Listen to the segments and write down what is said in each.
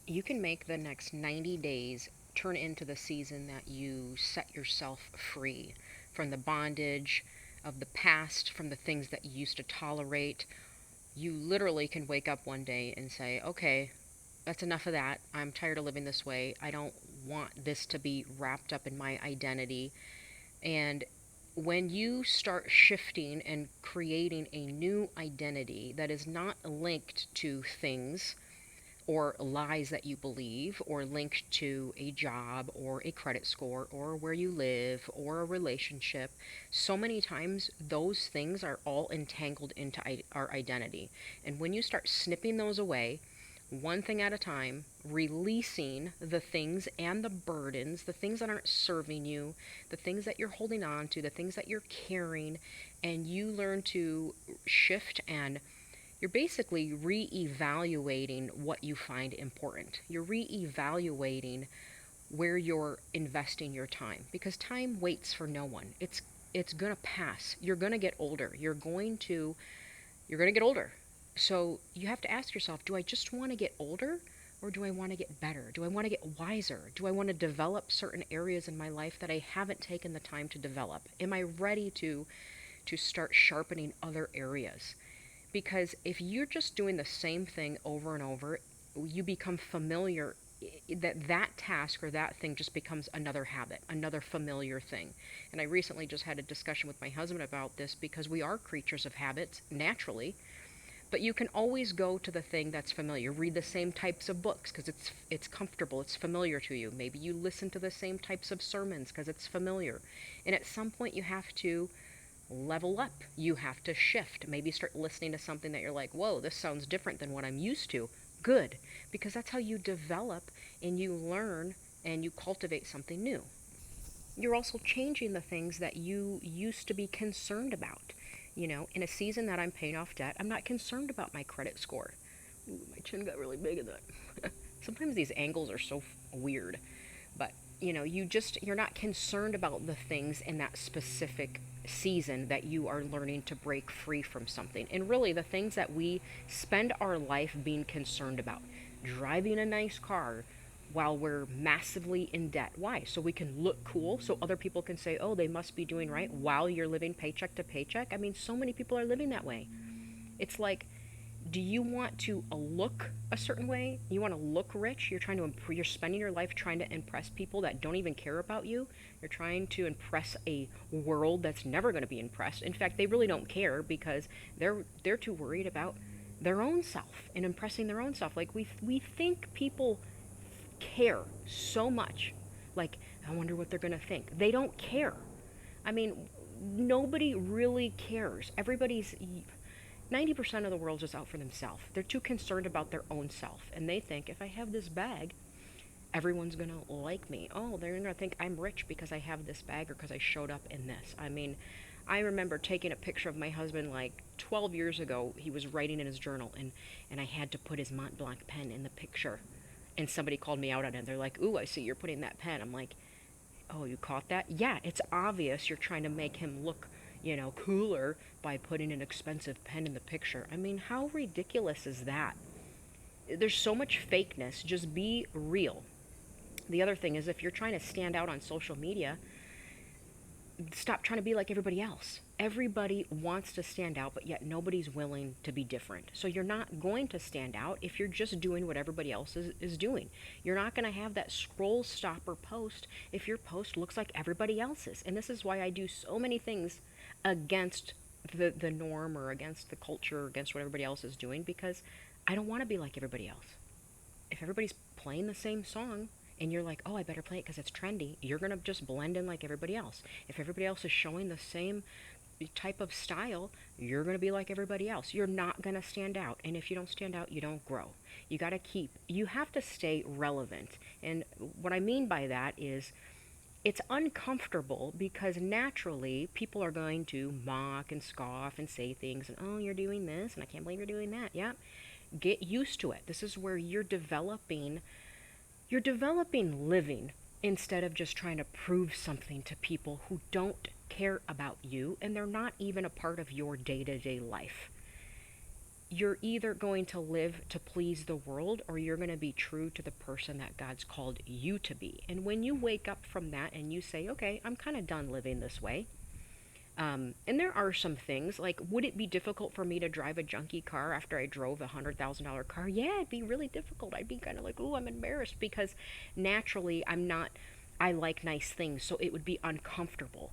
You can make the next 90 days turn into the season that you set yourself free from the bondage of the past, from the things that you used to tolerate. You literally can wake up one day and say, okay, that's enough of that. I'm tired of living this way. I don't want this to be wrapped up in my identity. And when you start shifting and creating a new identity that is not linked to things or lies that you believe, or linked to a job or a credit score or where you live or a relationship, so many times those things are all entangled into our identity. And when you start snipping those away, one thing at a time, releasing the things and the burdens, the things that aren't serving you, the things that you're holding on to, the things that you're carrying, and you learn to shift, and you're basically re-evaluating what you find important. You're re-evaluating where you're investing your time, because time waits for no one. It's going to pass. You're going to get older. You're going to get older. So you have to ask yourself, do I just want to get older, or do I want to get better? Do I want to get wiser? Do I want to develop certain areas in my life that I haven't taken the time to develop? Am I ready to start sharpening other areas? Because if you're just doing the same thing over and over, you become familiar. That task or that thing just becomes another habit, another familiar thing. And I recently just had a discussion with my husband about this, because we are creatures of habits naturally. But you can always go to the thing that's familiar. Read the same types of books because it's comfortable, it's familiar to you. Maybe you listen to the same types of sermons because it's familiar. And at some point you have to level up. You have to shift. Maybe start listening to something that you're like, whoa, this sounds different than what I'm used to. Good, because that's how you develop and you learn and you cultivate something new. You're also changing the things that you used to be concerned about. In a season that I'm paying off debt, I'm not concerned about my credit score. Ooh, my chin got really big in that. Sometimes these angles are so weird. But, you're not concerned about the things in that specific season that you are learning to break free from something. And really, the things that we spend our life being concerned about, driving a nice car, while we're massively in debt. Why? So we can look cool, so other people can say, oh, they must be doing right while you're living paycheck to paycheck. I mean, so many people are living that way. It's like, do you want to look a certain way? You want to look rich? You're spending your life trying to impress people that don't even care about you. You're trying to impress a world that's never going to be impressed. In fact, they really don't care, because they're too worried about their own self and impressing their own self. Like, we think people care so much. Like, I wonder what they're going to think. They don't care. I mean, nobody really cares. 90% of the world is out for themselves. They're too concerned about their own self. And they think, if I have this bag, everyone's going to like me. Oh, they're going to think I'm rich because I have this bag or because I showed up in this. I mean, I remember taking a picture of my husband like 12 years ago. He was writing in his journal, and I had to put his Mont Blanc pen in the picture. And somebody called me out on it. They're like, ooh, I see you're putting that pen. I'm like, oh, you caught that? Yeah, it's obvious you're trying to make him look, cooler by putting an expensive pen in the picture. I mean, how ridiculous is that? There's so much fakeness. Just be real. The other thing is, if you're trying to stand out on social media, stop trying to be like everybody else. Everybody wants to stand out, but yet nobody's willing to be different. So you're not going to stand out if you're just doing what everybody else is doing. You're not going to have that scroll stopper post if your post looks like everybody else's. And this is why I do so many things against the norm, or against the culture, or against what everybody else is doing, because I don't want to be like everybody else. If everybody's playing the same song and you're like, oh, I better play it because it's trendy, you're going to just blend in like everybody else. If everybody else is showing the same type of style, you're going to be like everybody else. You're not going to stand out. And if you don't stand out, you don't grow. You have to stay relevant. And what I mean by that is, it's uncomfortable because naturally people are going to mock and scoff and say things, and oh, you're doing this and I can't believe you're doing that. Yeah, get used to it. This is where you're developing living, instead of just trying to prove something to people who don't care about you and they're not even a part of your day-to-day life. you're either going to live to please the world or you're going to be true to the person that God's called you to be. And when you wake up from that and you say, okay, I'm kind of done living this way. And there are some things like, would it be difficult for me to drive a junky car after I drove $100,000 car? Yeah, it'd be really difficult. I'd be kind of like, oh, I'm embarrassed because naturally I like nice things, so it would be uncomfortable.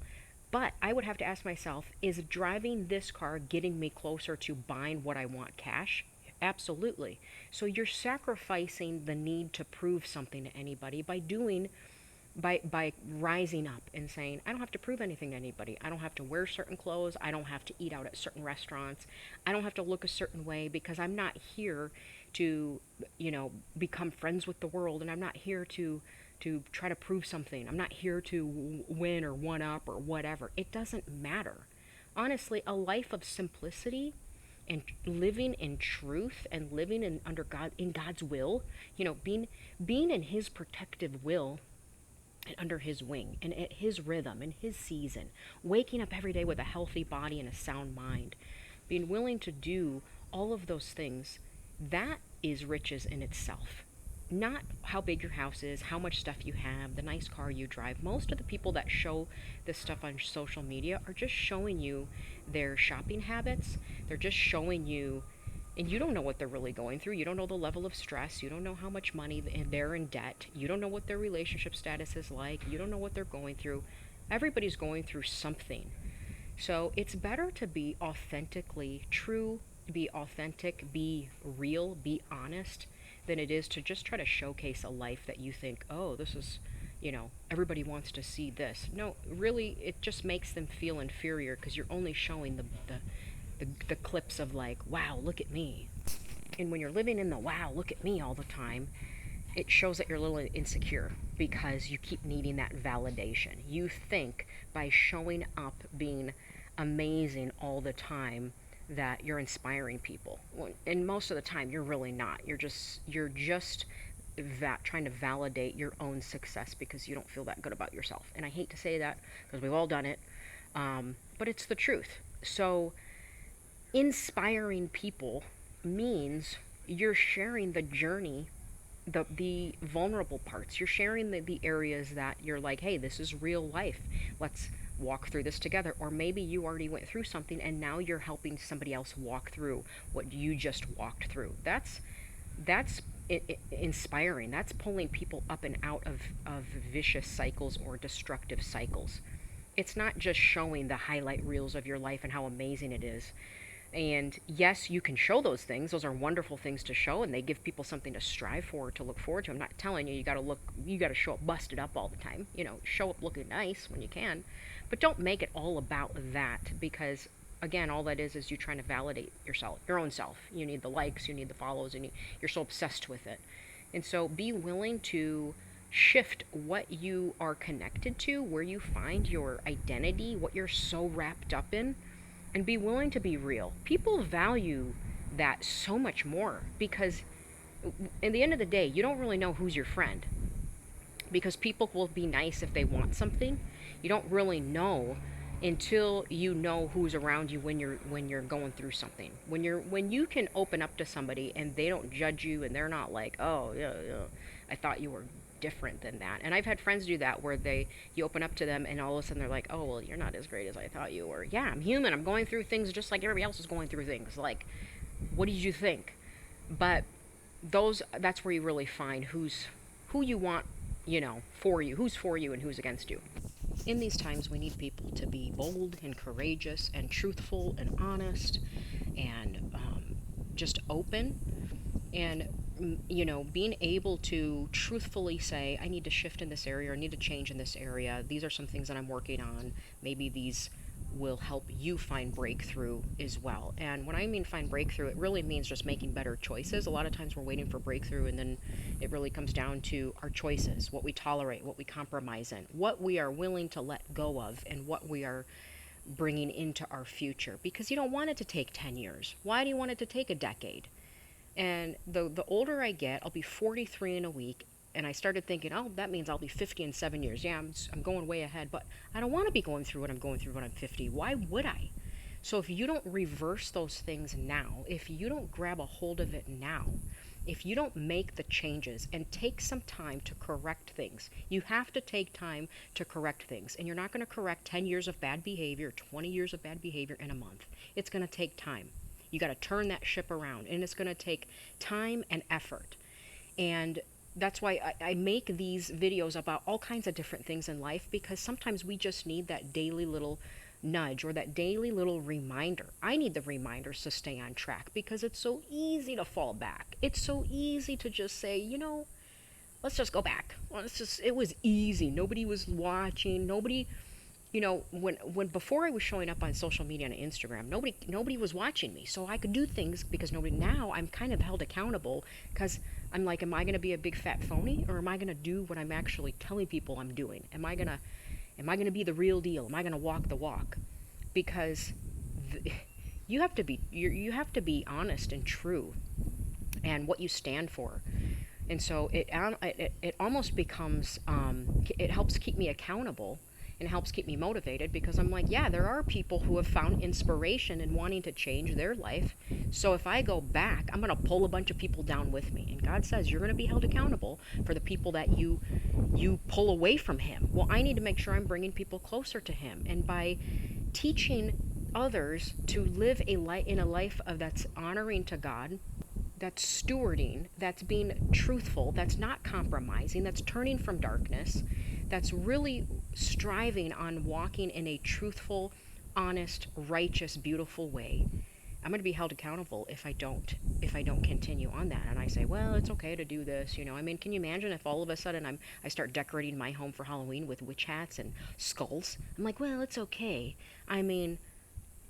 But I would have to ask myself, is driving this car getting me closer to buying what I want cash? Absolutely. So you're sacrificing the need to prove something to anybody by rising up and saying, I don't have to prove anything to anybody. I don't have to wear certain clothes. I don't have to eat out at certain restaurants. I don't have to look a certain way because I'm not here to, become friends with the world, and I'm not here to try to prove something. I'm not here to win or one up or whatever. It doesn't matter. Honestly, a life of simplicity and living in truth and living in God's will, being in his protective will and under his wing and at his rhythm and his season, waking up every day with a healthy body and a sound mind, being willing to do all of those things, that is riches in itself. Not how big your house is, how much stuff you have, the nice car you drive. Most of the people that show this stuff on social media are just showing you their shopping habits. They're just showing you, and you don't know what they're really going through. You don't know the level of stress. You don't know how much money they're in debt. You don't know what their relationship status is like. You don't know what they're going through. Everybody's going through something. So it's better to be authentically true, be authentic, be real, be honest, than it is to just try to showcase a life that you think, oh, this is, everybody wants to see this. No, really, it just makes them feel inferior because you're only showing the clips of like, wow, look at me. And when you're living in the wow, look at me all the time, it shows that you're a little insecure because you keep needing that validation. You think by showing up being amazing all the time that you're inspiring people. And most of the time you're really not. You're just trying to validate your own success because you don't feel that good about yourself. And I hate to say that because we've all done it. But it's the truth. So inspiring people means you're sharing the journey, the vulnerable parts. You're sharing the areas that you're like, hey, this is real life. Let's walk through this together. Or maybe you already went through something and now you're helping somebody else walk through what you just walked through. That's inspiring. That's pulling people up and out of vicious cycles or destructive cycles. It's not just showing the highlight reels of your life and how amazing it is. And yes, you can show those things. Those are wonderful things to show, and they give people something to strive for, to look forward to. I'm not telling you you got to show up busted up all the time. Show up looking nice when you can, but don't make it all about that because again, all that is you trying to validate yourself, your own self. You need the likes, you need the follows, and you're so obsessed with it. And so be willing to shift what you are connected to, where you find your identity, what you're so wrapped up in, and be willing to be real. People value that so much more because in the end of the day, you don't really know who's your friend because people will be nice if they want something. You don't really know until you know who's around you when you're going through something. When you can open up to somebody and they don't judge you and they're not like, "Oh, yeah, I thought you were different than that." And I've had friends do that where you open up to them and all of a sudden they're like, "Oh, well, you're not as great as I thought you were." Yeah, I'm human. I'm going through things just like everybody else is going through things. Like, what did you think? But that's where you really find who you want, for you, who's for you and who's against you. In these times, we need people to be bold and courageous and truthful and honest and just open and being able to truthfully say, I need to shift in this area or I need to change in this area. These are some things that I'm working on. Maybe these will help you find breakthrough as well. And when I mean find breakthrough, it really means just making better choices. A lot of times we're waiting for breakthrough and then it really comes down to our choices, what we tolerate, what we compromise in, what we are willing to let go of, and what we are bringing into our future. Because you don't want it to take 10 years. Why do you want it to take a decade? And the older I get, I'll be 43 in a week, and I started thinking, oh, that means I'll be 50 in 7 years. Yeah, I'm going way ahead, but I don't want to be going through what I'm going through when I'm 50. Why would I? So if you don't reverse those things now, if you don't grab a hold of it now, if you don't make the changes and take some time to correct things, you have to take time to correct things. And you're not going to correct 10 years of bad behavior, 20 years of bad behavior in a month. It's going to take time. You got to turn that ship around, and it's going to take time and effort. And that's why I make these videos about all kinds of different things in life, because sometimes we just need that daily little nudge or that daily little reminder. I need the reminders to stay on track because it's so easy to fall back. It's so easy to just say, let's just go back. It was easy. Nobody was watching. Nobody, when before I was showing up on social media and Instagram, nobody was watching me, so I could do things because nobody. Now I'm kind of held accountable because I'm like, am I going to be a big fat phony, or am I going to do what I'm actually telling people I'm doing? Am I going to be the real deal? Am I going to walk the walk? Because you have to be honest and true, and what you stand for. And so it almost becomes it helps keep me accountable and helps keep me motivated, because I'm like, yeah, there are people who have found inspiration in wanting to change their life. So if I go back, I'm going to pull a bunch of people down with me. And God says you're going to be held accountable for the people that you pull away from him. Well, I need to make sure I'm bringing people closer to him. And by teaching others to live in a life that's honoring to God, that's stewarding, that's being truthful, that's not compromising, that's turning from darkness, that's really striving on walking in a truthful, honest, righteous, beautiful way, I'm going to be held accountable if I don't continue on that. And I say, well, it's okay to do this, I mean, can you imagine if all of a sudden I start decorating my home for Halloween with witch hats and skulls? I'm like, well, it's okay. I mean,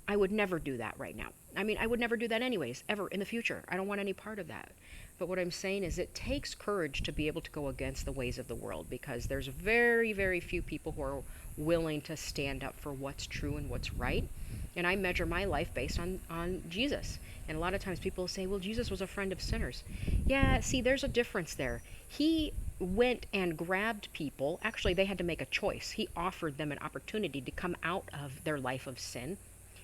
I would never do that right now. I mean, I would never do that anyways, ever in the future. I don't want any part of that. But what I'm saying is it takes courage to be able to go against the ways of the world, because there's very, very few people who are willing to stand up for what's true and what's right. And I measure my life based on Jesus. And a lot of times people say, well, Jesus was a friend of sinners. Yeah, see, there's a difference there. He went and grabbed people. Actually, they had to make a choice. He offered them an opportunity to come out of their life of sin.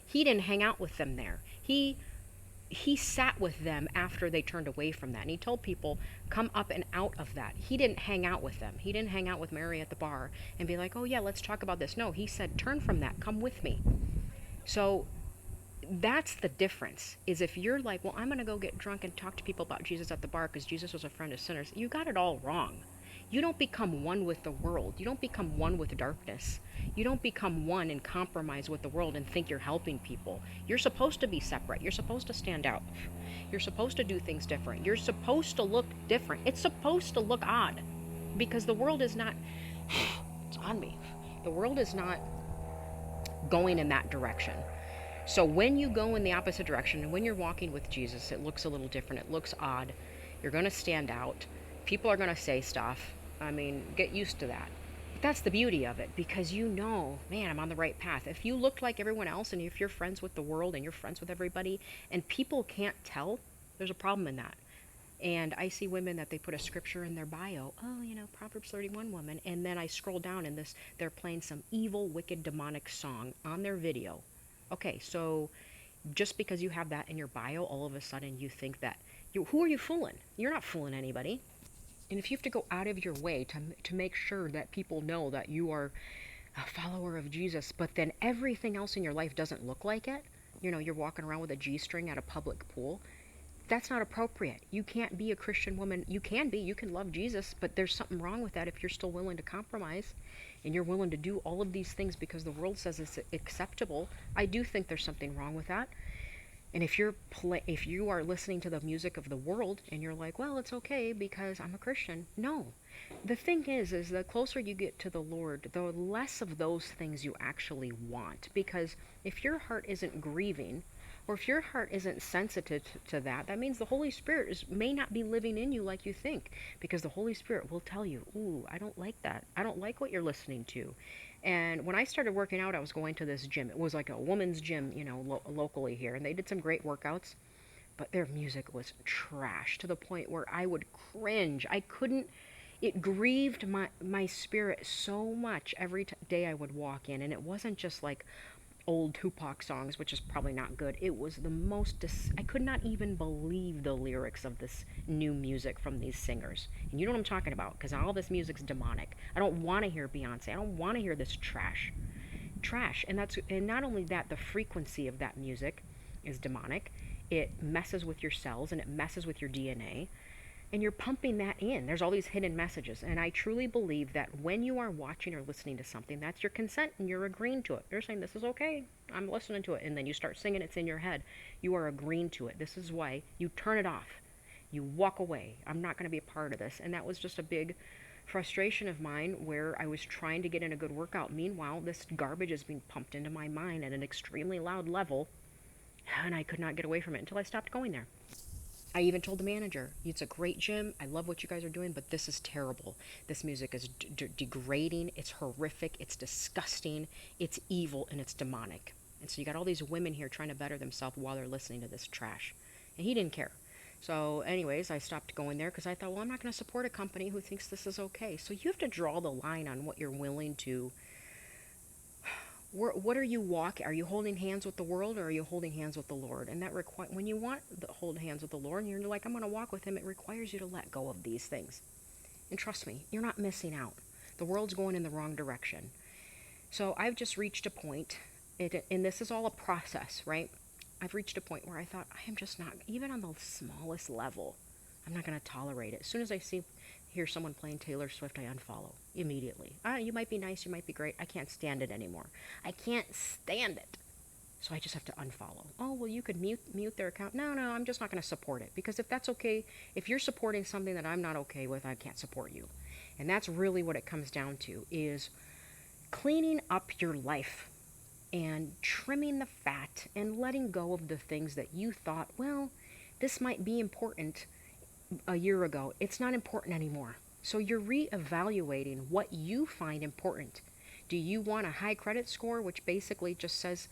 He didn't hang out with them there. He sat with them after they turned away from that. And he told people, come up and out of that. He didn't hang out with them. He didn't hang out with Mary at the bar and be like, oh yeah, let's talk about this. No, he said, turn from that. Come with me. So that's the difference, is if you're like, well, I'm going to go get drunk and talk to people about Jesus at the bar because Jesus was a friend of sinners, you got it all wrong. You don't become one with the world. You don't become one with darkness. You don't become one and compromise with the world and think you're helping people. You're supposed to be separate. You're supposed to stand out. You're supposed to do things different. You're supposed to look different. It's supposed to look odd, because the world is not, it's on me. The world is not going in that direction. So when you go in the opposite direction and when you're walking with Jesus, it looks a little different. It looks odd. You're going to stand out. People are going to say stuff. I mean, get used to that. But that's the beauty of it, because man, I'm on the right path. If you look like everyone else, and if you're friends with the world and you're friends with everybody and people can't tell, there's a problem in that. And I see women that they put a scripture in their bio. Oh, Proverbs 31 woman. And then I scroll down and they're playing some evil, wicked, demonic song on their video. Okay, so just because you have that in your bio, all of a sudden you think that, who are you fooling? You're not fooling anybody. And if you have to go out of your way to make sure that people know that you are a follower of Jesus, but then everything else in your life doesn't look like it, you're walking around with a G-string at a public pool, that's not appropriate. You can't be a Christian woman. You can love Jesus, but there's something wrong with that if you're still willing to compromise and you're willing to do all of these things because the world says it's acceptable. I do think there's something wrong with that. And if you are listening to the music of the world and you're like, well, it's okay because I'm a Christian. No. The thing is the closer you get to the Lord, the less of those things you actually want. Because if your heart isn't grieving, or if your heart isn't sensitive to that, that means the Holy Spirit may not be living in you like you think. Because the Holy Spirit will tell you, ooh, I don't like that. I don't like what you're listening to. And when I started working out, I was going to this gym. It was like a woman's gym, locally here. And they did some great workouts. But their music was trash to the point where I would cringe. It grieved my spirit so much every day I would walk in. And it wasn't just like old Tupac songs, which is probably not good. It was the most. I could not even believe the lyrics of this new music from these singers. And you know what I'm talking about, because all this music's demonic. I don't want to hear Beyonce. I don't want to hear this trash. Trash. And not only that, the frequency of that music is demonic. It messes with your cells and it messes with your DNA, and you're pumping that in. There's all these hidden messages. And I truly believe that when you are watching or listening to something, that's your consent and you're agreeing to it. You're saying, this is okay. I'm listening to it. And then you start singing, it's in your head. You are agreeing to it. This is why you turn it off. You walk away. I'm not going to be a part of this. And that was just a big frustration of mine where I was trying to get in a good workout. Meanwhile, this garbage is being pumped into my mind at an extremely loud level. And I could not get away from it until I stopped going there. I even told the manager, it's a great gym. I love what you guys are doing, but this is terrible. This music is degrading. It's horrific. It's disgusting. It's evil, and it's demonic. And so you got all these women here trying to better themselves while they're listening to this trash. And he didn't care. So anyways, I stopped going there because I thought, well, I'm not going to support a company who thinks this is okay. So you have to draw the line on what you're willing to. What are you walking? Are you holding hands with the world, or are you holding hands with the Lord? And that when you want to hold hands with the Lord, and you're like, I'm going to walk with Him, it requires you to let go of these things. And trust me, you're not missing out. The world's going in the wrong direction. So I've just reached a point, and this is all a process, right? I've reached a point where I thought, I am just not, even on the smallest level, I'm not going to tolerate it. As soon as I hear someone playing Taylor Swift, I unfollow immediately. You might be nice, you might be great. I can't stand it anymore. I can't stand it. So I just have to unfollow. Oh, well, you could mute their account. No, I'm just not going to support it. Because if that's okay, if you're supporting something that I'm not okay with, I can't support you. And that's really what it comes down to, is cleaning up your life and trimming the fat and letting go of the things that you thought, well, this might be important a year ago. It's not important anymore. So you're reevaluating what you find important. Do you want a high credit score, which basically just says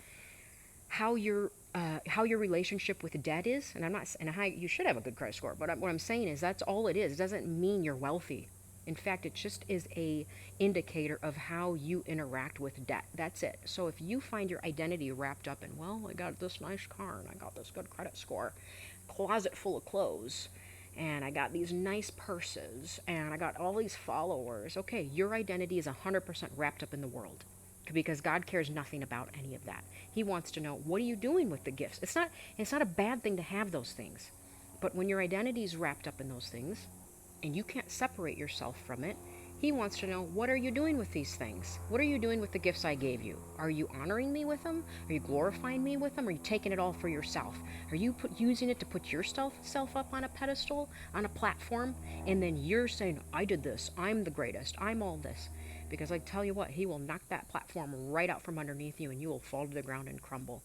how your relationship with debt is? And I'm not, and you should have a good credit score, but what I'm saying is that's all it is. It doesn't mean you're wealthy. In fact, it just is a indicator of how you interact with debt. That's it. So if you find your identity wrapped up in, well, I got this nice car and I got this good credit score, closet full of clothes, and I got these nice purses, and I got all these followers. Okay, your identity is 100% wrapped up in the world, because God cares nothing about any of that. He wants to know, what are you doing with the gifts? It's not a bad thing to have those things, but when your identity is wrapped up in those things, and you can't separate yourself from it, He wants to know, what are you doing with these things? What are you doing with the gifts I gave you? Are you honoring me with them? Are you glorifying me with them? Are you taking it all for yourself? Are you using it to put yourself up on a pedestal, on a platform, and then you're saying, I did this, I'm the greatest, I'm all this? Because I tell you what, He will knock that platform right out from underneath you and you will fall to the ground and crumble.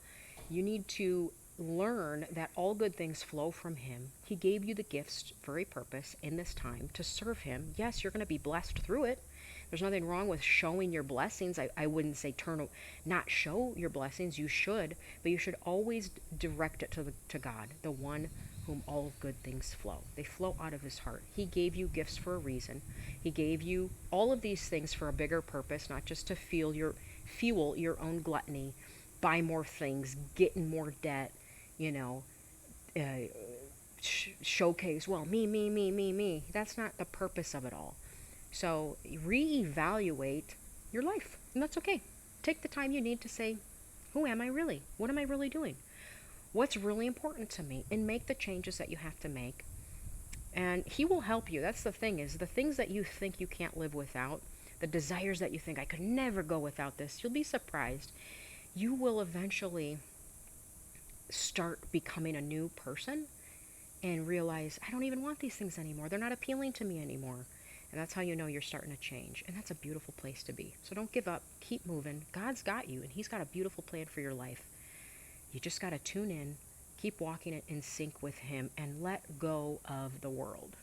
You need to learn that all good things flow from Him. He gave you the gifts for a purpose in this time to serve Him. Yes, you're going to be blessed through it. There's nothing wrong with showing your blessings. I wouldn't say not show your blessings. You should, but you should always direct it to God, the one whom all good things flow. They flow out of His heart. He gave you gifts for a reason. He gave you all of these things for a bigger purpose, not just to fuel your own gluttony, buy more things, get in more debt, uh, showcase, well, me. That's not the purpose of it all. So reevaluate your life, and that's okay. Take the time you need to say, who am I really? What am I really doing? What's really important to me? And make the changes that you have to make. And He will help you. That's the thing, is the things that you think you can't live without, the desires that you think, I could never go without this, you'll be surprised. You will eventually start becoming a new person and realize, I don't even want these things anymore. They're not appealing to me anymore. And that's how you know you're starting to change. And that's a beautiful place to be. So don't give up. Keep moving. God's got you, and He's got a beautiful plan for your life. You just got to tune in, keep walking it in sync with Him, and let go of the world.